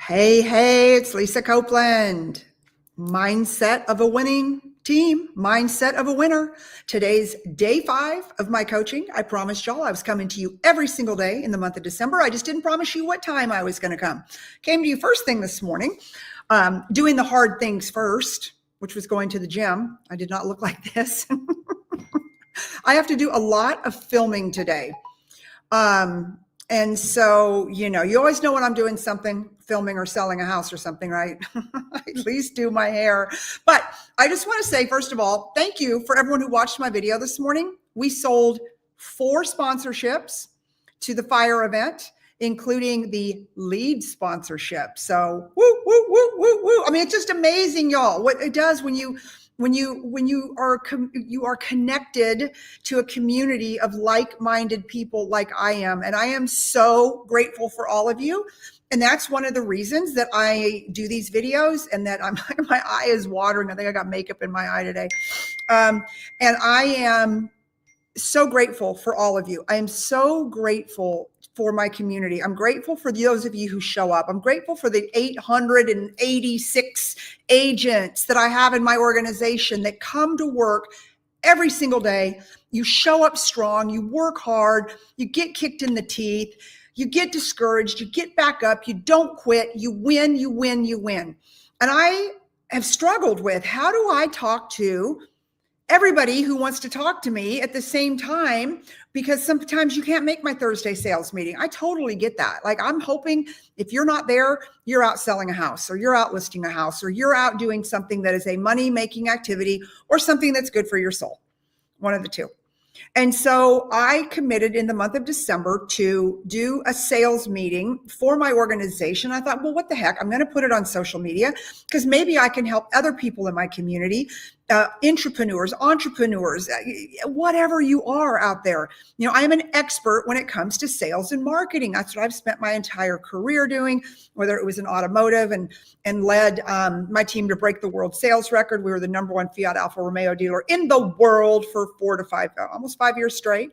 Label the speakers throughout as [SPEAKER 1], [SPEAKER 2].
[SPEAKER 1] Hey, it's Lisa Copeland. Mindset of a winning team, mindset of a winner. Today's day 5 of my coaching. I promised y'all I was coming to you every single day in the month of December. I just didn't promise you what time I was going to come. Came to you first thing this morning, doing the hard things first, which was going to the gym. I did not look like this. I have to do a lot of filming today. And so, you always know when I'm doing something, filming or selling a house or something, right? I at least do my hair. But I just want to say, first of all, thank you for everyone who watched my video this morning. We sold 4 sponsorships to the fire event, including the lead sponsorship. So woo, woo, woo, woo, woo. I mean, it's just amazing, y'all, what it does when you are connected to a community of like-minded people like I am. And I am so grateful for all of you. And that's one of the reasons that I do these videos and that my eye is watering. I think I got makeup in my eye today. And I am so grateful for all of you. I am so grateful for my community. I'm grateful for those of you who show up. I'm grateful for the 886 agents that I have in my organization that come to work every single day. You show up strong, you work hard, you get kicked in the teeth, you get discouraged, you get back up, you don't quit, you win, you win, you win. And I have struggled with, how do I talk to everybody who wants to talk to me at the same time, because sometimes you can't make my Thursday sales meeting. I totally get that. Like, I'm hoping if you're not there, you're out selling a house, or you're out listing a house, or you're out doing something that is a money-making activity, or something that's good for your soul. One of the two. And so I committed in the month of December to do a sales meeting for my organization. I thought, well, what the heck? I'm going to put it on social media because maybe I can help other people in my community, entrepreneurs, whatever you are out there. I am an expert when it comes to sales and marketing. That's what I've spent my entire career doing, whether it was in automotive and led my team to break the world sales record. We were the #1 Fiat Alfa Romeo dealer in the world for almost 5 years straight.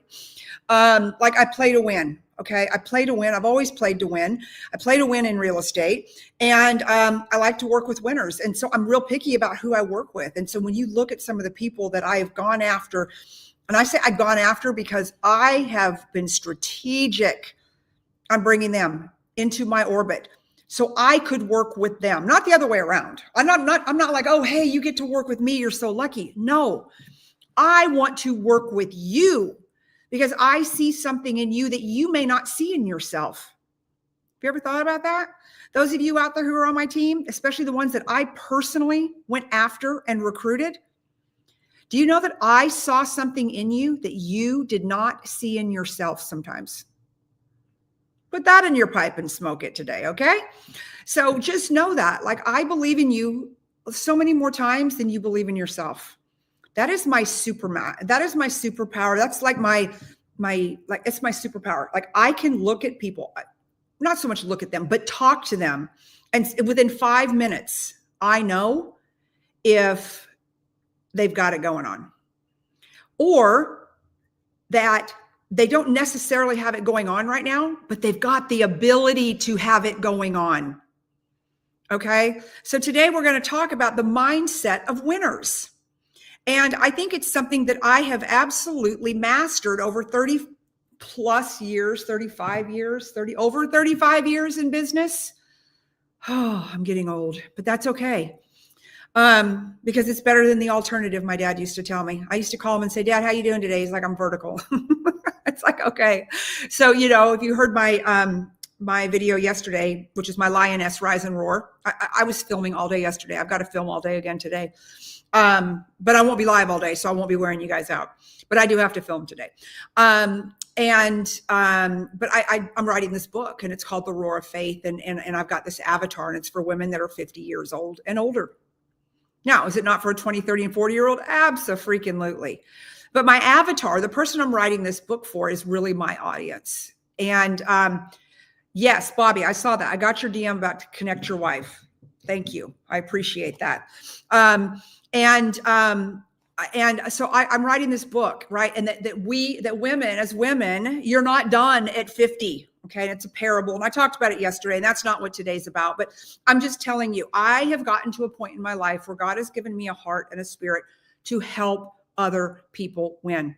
[SPEAKER 1] Like, I play to win. Okay. I play to win. I've always played to win. I play to win in real estate, and I like to work with winners. And so I'm real picky about who I work with. And so when you look at some of the people that I have gone after, and I say I've gone after because I have been strategic on bringing them into my orbit so I could work with them, not the other way around. I'm not like, oh, hey, you get to work with me, you're so lucky. No, I want to work with you because I see something in you that you may not see in yourself. Have you ever thought about that? Those of you out there who are on my team, especially the ones that I personally went after and recruited, do you know that I saw something in you that you did not see in yourself sometimes? Put that in your pipe and smoke it today, okay? So just know that, like, I believe in you so many more times than you believe in yourself. That is my that is my superpower. That's like it's my superpower. Like, I can look at people, not so much look at them, but talk to them. And within 5 minutes, I know if they've got it going on, or that they don't necessarily have it going on right now, but they've got the ability to have it going on. Okay. So today we're going to talk about the mindset of winners. And I think it's something that I have absolutely mastered over 30 plus years, 35 years, over 35 years in business. Oh, I'm getting old, but that's okay. Because it's better than the alternative, my dad used to tell me. I used to call him and say, Dad, how you doing today? He's like, I'm vertical. It's like, okay. So, if you heard my video yesterday, which is my Lioness Rise and Roar, I was filming all day yesterday. I've got to film all day again today. But I won't be live all day, so I won't be wearing you guys out. But I do have to film today. But I'm writing this book, and it's called The Roar of Faith. And I've got this avatar, and it's for women that are 50 years old and older. Now, is it not for a 20, 30, and 40-year-old? Abso-freaking-lutely. But my avatar, the person I'm writing this book for, is really my audience. And yes, Bobby, I saw that. I got your DM about to connect your wife. Thank you. I appreciate that. And so I'm writing this book, right? And that women, as women, you're not done at 50. Okay. And it's a parable. And I talked about it yesterday, and that's not what today's about. But I'm just telling you, I have gotten to a point in my life where God has given me a heart and a spirit to help other people win.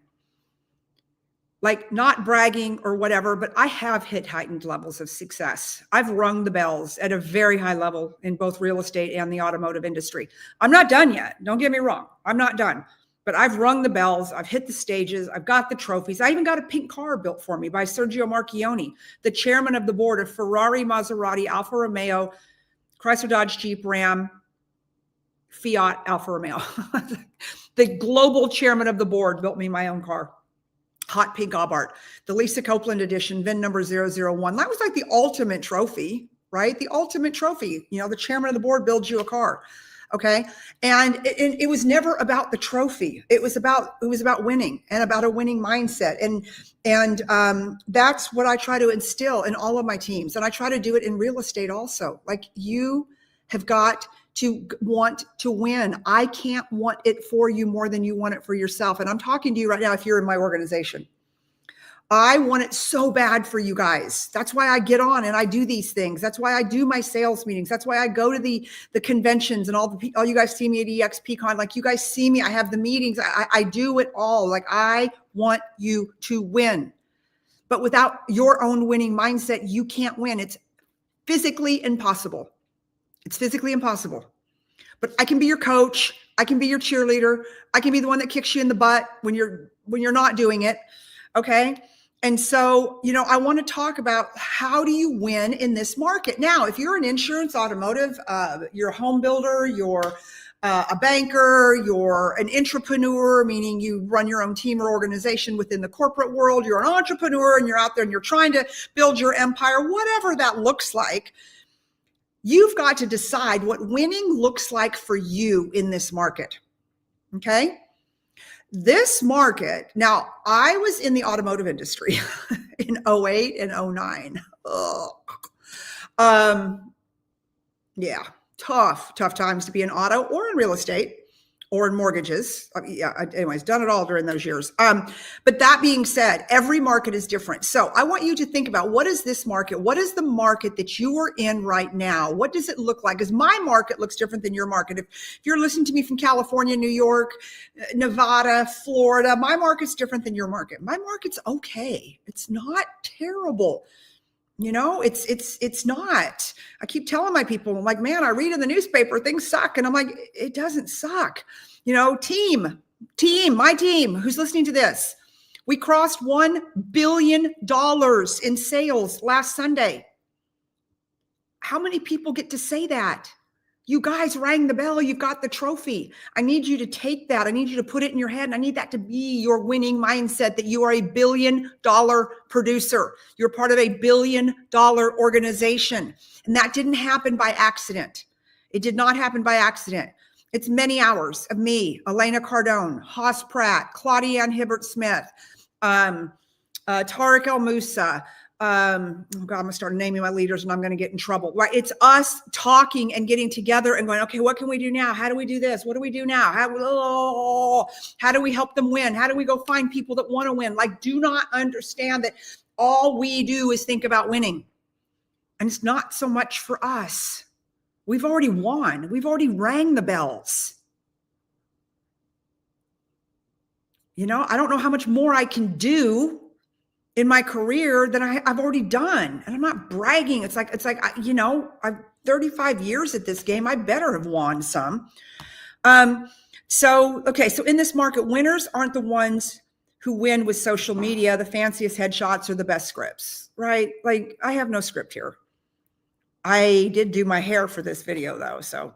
[SPEAKER 1] Like, not bragging or whatever, but I have hit heightened levels of success. I've rung the bells at a very high level in both real estate and the automotive industry. I'm not done yet. Don't get me wrong. I'm not done, but I've rung the bells. I've hit the stages. I've got the trophies. I even got a pink car built for me by Sergio Marchioni, the chairman of the board of Ferrari, Maserati, Alfa Romeo, Chrysler, Dodge, Jeep, Ram, Fiat, Alfa Romeo. The global chairman of the board built me my own car. Hot pink Abarth, the Lisa Copeland edition, VIN number 001. That was like the ultimate trophy, right? The ultimate trophy. You know, the chairman of the board builds you a car. Okay. And it was never about the trophy. It was about winning and about a winning mindset. And that's what I try to instill in all of my teams. And I try to do it in real estate also. Like, you have got to want to win. I can't want it for you more than you want it for yourself. And I'm talking to you right now if you're in my organization. I want it so bad for you guys. That's why I get on and I do these things. That's why I do my sales meetings. That's why I go to the conventions and all you guys see me at EXPCon. Like, you guys see me. I have the meetings. I do it all. Like, I want you to win. But without your own winning mindset, you can't win. It's physically impossible. It's physically impossible. But I can be your coach. I can be your cheerleader. I can be the one that kicks you in the butt when you're not doing it. Okay. And so, you know, I want to talk about, how do you win in this market? Now, if you're an insurance, automotive, you're a home builder, you're a banker, you're an entrepreneur, meaning you run your own team or organization within the corporate world, you're an entrepreneur and you're out there and you're trying to build your empire, whatever that looks like. You've got to decide what winning looks like for you in this market. Okay. This market, now, I was in the automotive industry in 08 and 09. Yeah, tough times to be in auto or in real estate or in mortgages. Anyways, done it all during those years. But that being said, every market is different. So I want you to think about, what is this market? What is the market that you are in right now? What does it look like? Because my market looks different than your market. If you're listening to me from California, New York, Nevada, Florida, my market's different than your market. My market's okay. It's not terrible. You know, it's not. I keep telling my people, I'm like, man, I read in the newspaper, things suck. And I'm like, it doesn't suck. You know, my team who's listening to this, we crossed $1 billion in sales last Sunday. How many people get to say that? You guys rang the bell. You've got the trophy. I need you to take that. I need you to put it in your head. And I need that to be your winning mindset, that you are a $1 billion producer. You're part of a $1 billion organization. And that didn't happen by accident. It did not happen by accident. It's many hours of me, Elena Cardone, Haas Pratt, Claudia Ann Hibbert-Smith, Tariq El Moussa, I'm going to start naming my leaders and I'm going to get in trouble, right? It's us talking and getting together and going, okay, what can we do now? How do we do this? What do we do now? How do we help them win? How do we go find people that want to win? Like, do not understand that all we do is think about winning. And it's not so much for us. We've already won. We've already rang the bells. You know, I don't know how much more I can do in my career than I've already done. And I'm not bragging. It's like, you know, I've 35 years at this game. I better have won some. So in this market, winners aren't the ones who win with social media, the fanciest headshots or the best scripts, right? Like, I have no script here. I did do my hair for this video though, so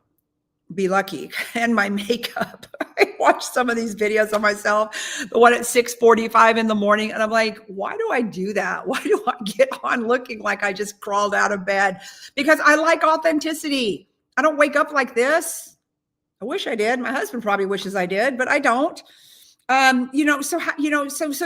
[SPEAKER 1] be lucky. And my makeup. I watched some of these videos of myself, the one at 6:45 in the morning. And I'm like, why do I do that? Why do I get on looking like I just crawled out of bed? Because I like authenticity. I don't wake up like this. I wish I did. My husband probably wishes I did, but I don't. So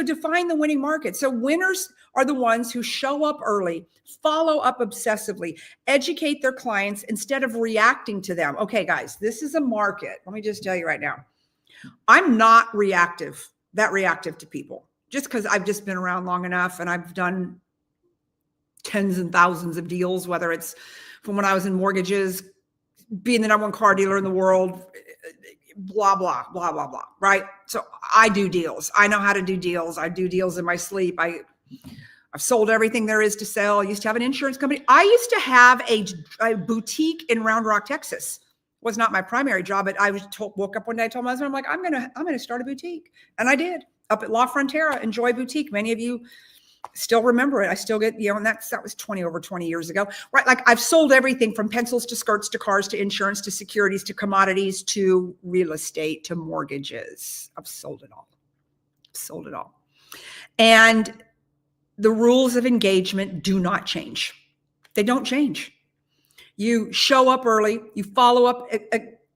[SPEAKER 1] define the winning market. So winners are the ones who show up early, follow up obsessively, educate their clients instead of reacting to them. Okay, guys, this is a market. Let me just tell you right now, I'm not that reactive to people, just because I've just been around long enough and I've done tens and thousands of deals, whether it's from when I was in mortgages, being the number one car dealer in the world, blah, blah, blah, blah, blah, right? So I do deals. I know how to do deals. I do deals in my sleep. I've sold everything there is to sell. I used to have an insurance company. I used to have a boutique in Round Rock, Texas. Was not my primary job, but I woke up one day, I told my husband, I'm like, I'm gonna start a boutique. And I did, up at La Frontera, Enjoy Boutique. Many of you still remember it. I still get, and that was over 20 years ago, right? Like I've sold everything from pencils to skirts to cars to insurance to securities to commodities to real estate to mortgages. I've sold it all. Sold it all. And the rules of engagement do not change. They don't change. You show up early, you follow up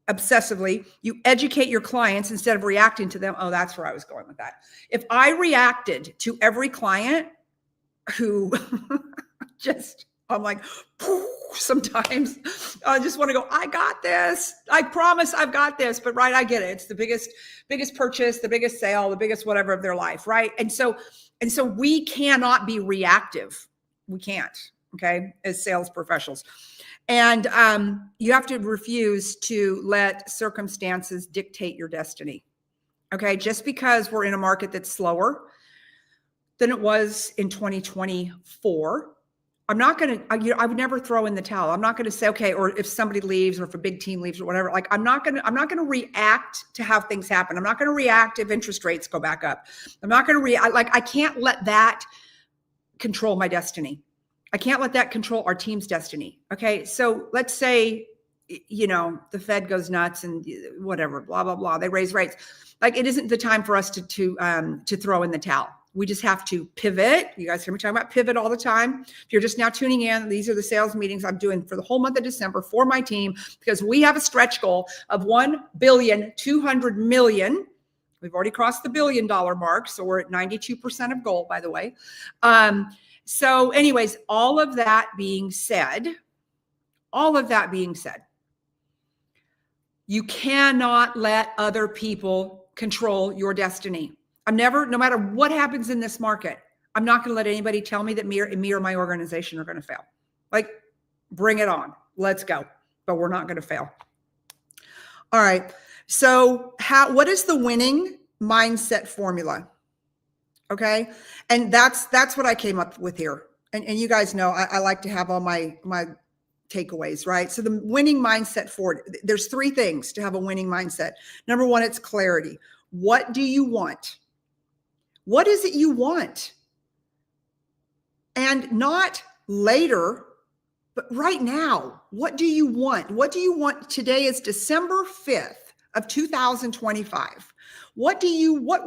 [SPEAKER 1] obsessively, you educate your clients instead of reacting to them. Oh, that's where I was going with that. If I reacted to every client who I'm like, sometimes I just want to go, I got this. I promise I've got this. But right, I get it. It's the biggest purchase, the biggest sale, the biggest whatever of their life, right? And so we cannot be reactive. We can't, okay, as sales professionals. And you have to refuse to let circumstances dictate your destiny. Okay, just because we're in a market that's slower than it was in 2024, I'm not going to, I would never throw in the towel. I'm not going to say, okay, or if somebody leaves or if a big team leaves or whatever, like I'm not going to react to how things happen. I'm not going to react if interest rates go back up. I'm not going to react. Like I can't let that control my destiny. I can't let that control our team's destiny. Okay. So let's say, the Fed goes nuts and whatever, blah, blah, blah. They raise rates. Like it isn't the time for us to throw in the towel. We just have to pivot. You guys hear me talking about pivot all the time. If you're just now tuning in, these are the sales meetings I'm doing for the whole month of December for my team, because we have a stretch goal of $1,200,000,000. We've already crossed the $1 billion mark. So we're at 92% of goal, by the way. So anyways, all of that being said, you cannot let other people control your destiny. No matter what happens in this market, I'm not going to let anybody tell me that me or my organization are going to fail. Like, bring it on. Let's go. But we're not going to fail. All right. So what is the winning mindset formula? Okay. And that's what I came up with here. And you guys know, I like to have all my takeaways, right? So the winning mindset for it, there's 3 things to have a winning mindset. Number 1, it's clarity. What do you want? What is it you want? And not later, but right now. What do you want? What do you want? Today is December 5th of 2025. What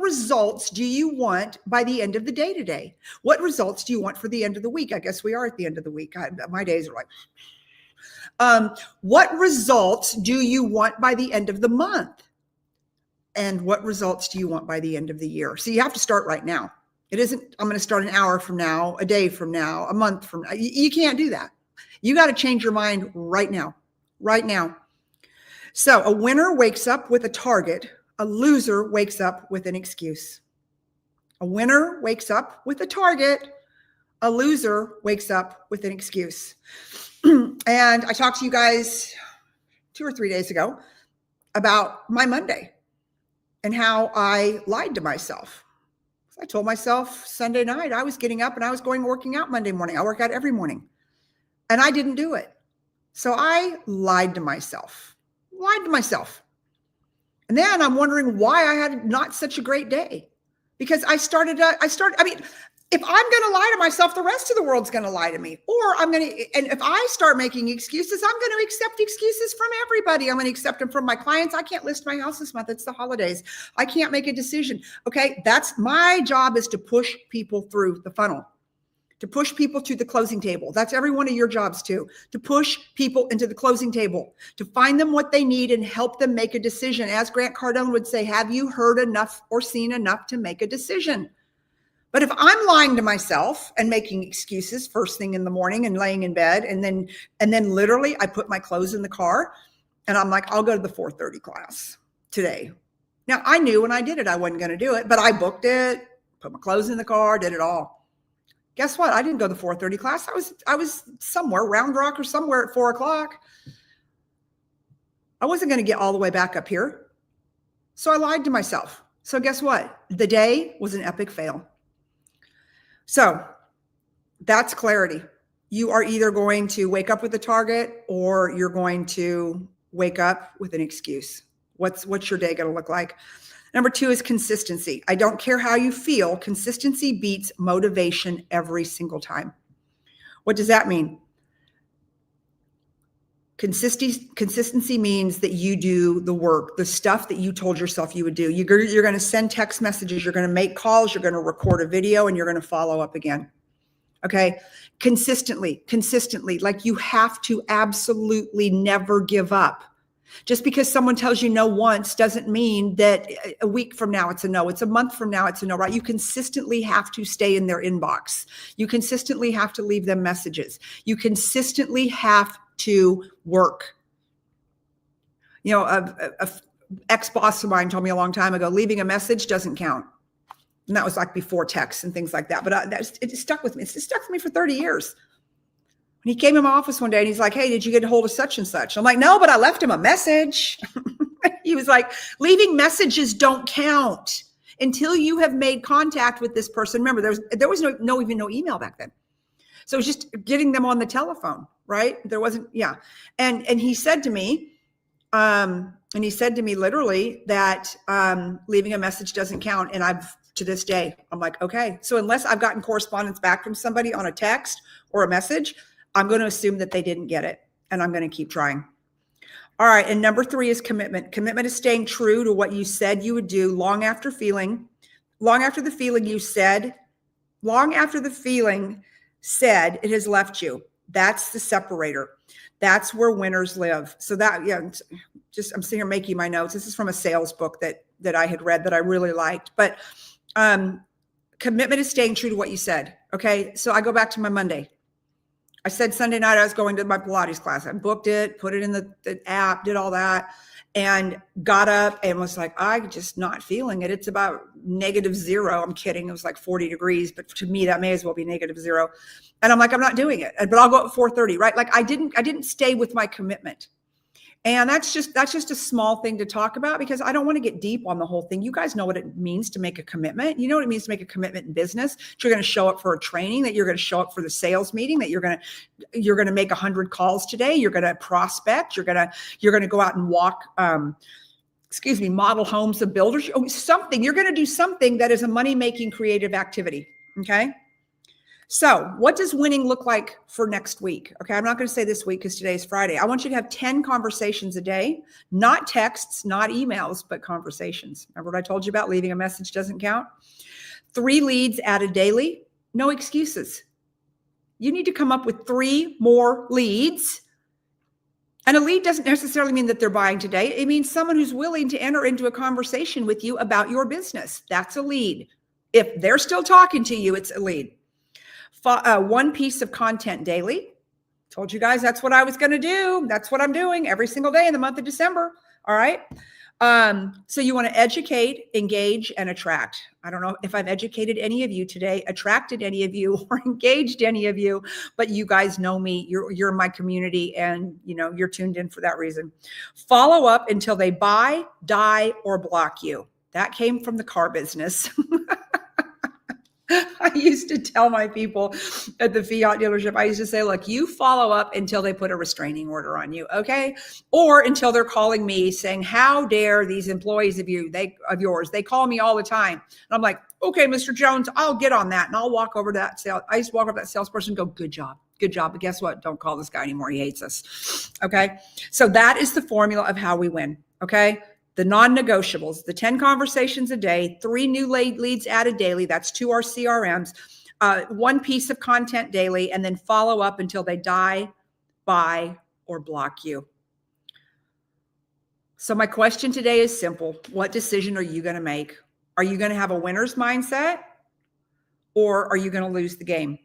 [SPEAKER 1] results do you want by the end of the day today? What results do you want for the end of the week? I guess we are at the end of the week. My days are like, what results do you want by the end of the month? And what results do you want by the end of the year? So you have to start right now. It isn't, I'm going to start an hour from now, a day from now, a month from now. You can't do that. You got to change your mind right now, right now. So a winner wakes up with a target. A loser wakes up with an excuse. A winner wakes up with a target. A loser wakes up with an excuse. And I talked to you guys 2 or 3 days ago about my Monday and how I lied to myself. I told myself Sunday night I was getting up and I was working out Monday morning. I work out every morning. And I didn't do it. So I lied to myself. And then I'm wondering why I had not such a great day. Because if I'm going to lie to myself, the rest of the world's going to lie to me. And if I start making excuses, I'm going to accept excuses from everybody. I'm going to accept them from my clients. I can't list my house this month. It's the holidays. I can't make a decision. Okay. That's my job, is to push people through the funnel, to push people to the closing table. That's every one of your jobs too, to push people into the closing table, to find them what they need and help them make a decision. As Grant Cardone would say, have you heard enough or seen enough to make a decision? But if I'm lying to myself and making excuses first thing in the morning and laying in bed, and then literally I put my clothes in the car and I'm like, I'll go to the 4:30 class today. Now I knew when I did it, I wasn't going to do it, but I booked it, put my clothes in the car, did it all. Guess what? I didn't go to the 4:30 class. I was somewhere, Round Rock or somewhere at 4 o'clock. I wasn't going to get all the way back up here. So I lied to myself. So guess what? The day was an epic fail. So that's clarity. You are either going to wake up with a target or you're going to wake up with an excuse. What's your day going to look like? Number 2 is consistency. I don't care how you feel. Consistency beats motivation every single time. What does that mean? Consistency means that you do the work, the stuff that you told yourself you would do. You're going to send text messages. You're going to make calls. You're going to record a video, and you're going to follow up again. Okay. Consistently, like you have to absolutely never give up. Just because someone tells you no once doesn't mean that a week from now it's a no. It's a month from now it's a no, right? You consistently have to stay in their inbox. You consistently have to leave them messages. You consistently have to work. You know, a ex-boss of mine told me a long time ago, leaving a message doesn't count. And that was like before texts and things like that. But it stuck with me. It's stuck with me for 30 years. When he came in my office one day and he's like, hey, did you get a hold of such and such? I'm like, no, but I left him a message. He was like, leaving messages don't count until you have made contact with this person. Remember, there was no email back then. So it was just getting them on the telephone, right? There wasn't, yeah. And he said to me, literally that leaving a message doesn't count. And to this day, I'm like, okay. So unless I've gotten correspondence back from somebody on a text or a message, I'm going to assume that they didn't get it, and I'm going to keep trying. All right. And number 3 is commitment. Commitment is staying true to what you said you would do long after the feeling said it has left you. That's the separator. That's where winners live. So that, yeah, I'm sitting here making my notes. This is from a sales book that I had read that I really liked, but commitment is staying true to what you said. Okay. So I go back to my Monday. I said Sunday night I was going to my Pilates class. I booked it, put it in the app, did all that, and got up and was like, I'm just not feeling it. It's about -0. I'm kidding. It was like 40 degrees, but to me, that may as well be -0. And I'm like, I'm not doing it, but I'll go at 4:30, right? Like I didn't stay with my commitment. And that's just a small thing to talk about because I don't want to get deep on the whole thing. You guys know what it means to make a commitment. You know what it means to make a commitment in business. That you're going to show up for a training, that you're going to show up for the sales meeting, that you're going to make 100 calls today. You're going to prospect. You're going to go out and walk, model homes of builders. Something. You're going to do something that is a money-making creative activity. Okay. So what does winning look like for next week? Okay, I'm not going to say this week because today's Friday. I want you to have 10 conversations a day, not texts, not emails, but conversations. Remember what I told you about leaving a message doesn't count? 3 leads added daily, no excuses. You need to come up with 3 more leads. And a lead doesn't necessarily mean that they're buying today. It means someone who's willing to enter into a conversation with you about your business. That's a lead. If they're still talking to you, it's a lead. 1 piece of content daily. Told you guys that's what I was going to do. That's what I'm doing every single day in the month of December. All right. So you want to educate, engage, and attract. I don't know if I've educated any of you today, attracted any of you, or engaged any of you, but you guys know me. You're my community, and you're tuned in for that reason. Follow up until they buy, die, or block you. That came from the car business. I used to tell my people at the Fiat dealership, I used to say, look, you follow up until they put a restraining order on you, okay? Or until they're calling me saying, how dare these employees of yours, they call me all the time. And I'm like, okay, Mr. Jones, I'll get on that. And I'll walk over to that I used to walk over to that salesperson and go, good job. But guess what? Don't call this guy anymore. He hates us, okay? So that is the formula of how we win, okay? The non-negotiables, the 10 conversations a day, 3 new leads added daily. That's to our CRMs, 1 piece of content daily, and then follow up until they die, buy, or block you. So my question today is simple. What decision are you going to make? Are you going to have a winner's mindset, or are you going to lose the game?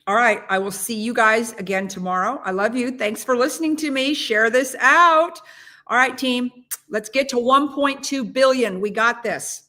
[SPEAKER 1] All right. I will see you guys again tomorrow. I love you. Thanks for listening to me. Share this out. All right, team, let's get to 1.2 billion. We got this.